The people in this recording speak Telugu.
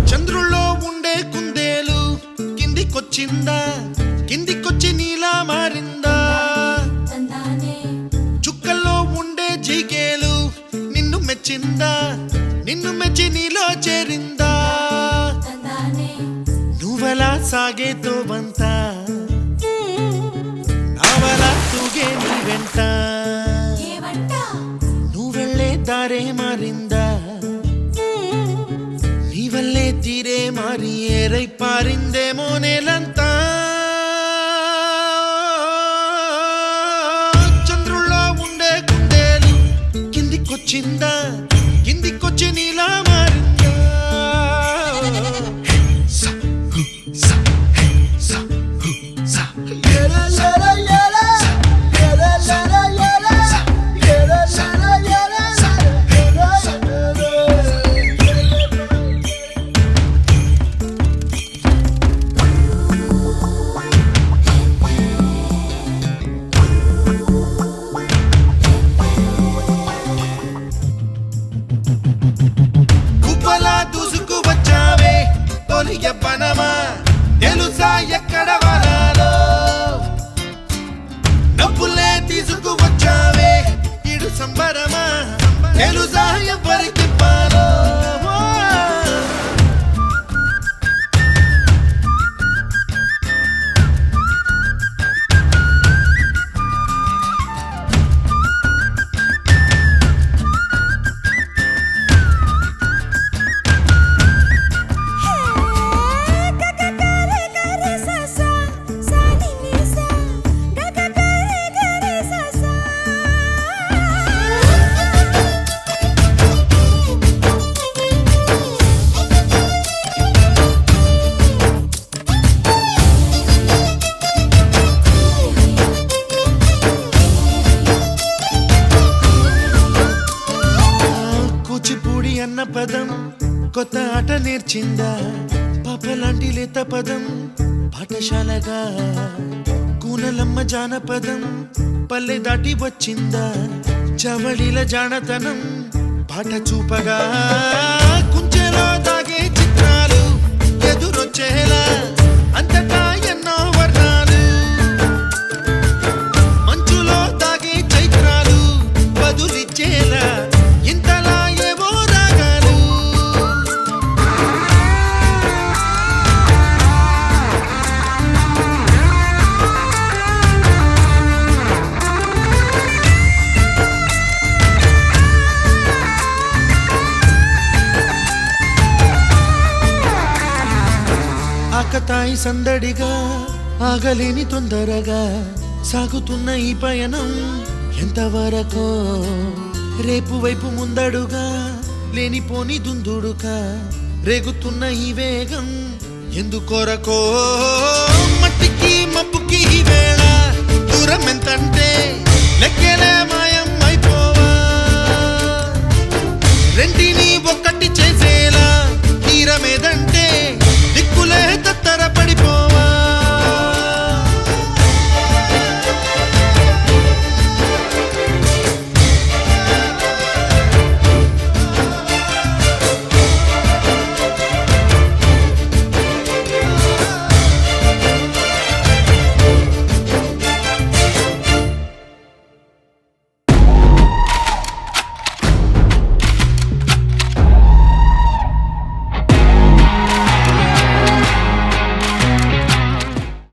చంద్రుల్లో ఉండే కుందేలు కిందికొచ్చిందా, కిందికొచ్చి నీలా మారిందా? చుక్కల్లో ఉండే జీకేలు నిన్ను మెచ్చిందా, నిన్ను మెచ్చి నీలో చేరిందా? నువ్వలా సాగే తోవంత నావలా తూగే నీ వెంట, నువ్వెళ్ళే దారే మారిందా, నీ వల్లే తీరే మారి ఏరై పారిందేమో నేలంతా. చంద్రుల్లో ఉండే కుందేలు కిందికొచ్చిందా, కిందికొచ్చి నీలా మారిందా? దూసుకు వచ్చావే తొలి యవ్వనమా, తెలుసా ఎక్కడ వరాలో? డబ్బులే తీసుకు వచ్చావే ఇడు సంబరమా, తెలుసా ఎవరికి పాలో? కూచిపూడి అన్న పదం కొత్త ఆట నేర్చిందా, పాపలాంటి లేత పదం పాఠశాలగా? కూనలమ్మ జానపదం పల్లె దాటి వచ్చిందా, చవళిల జానతనం పాట చూపగా? కుంచెలో దాగే చిత్రాలు ఎదురొచ్చేలా అంతటా ఎన్నో వర్ణాలు, మంచులో దాగే చైత్రాలు బదులిచ్చేలా ఇంతలా ఏవో రాగాలు. ఆకతాయి సందడిగా ఆగలేని తొందరగా సాగుతున్న ఈ పయనం ఎంతవరకో? రేపు వైపు ముందడుగా లేనిపోని దుందుడుగా రేగుతున్న ఈ వేగం ఎందుకొరకో? మట్టికి మబ్బుకి ఈ వేళ దూరం ఎంతంటే లెక్కలే మాయం అయిపోవా? రెంటిని ఒక్కటి చేసేలా తీరమేదంటే దిక్కుల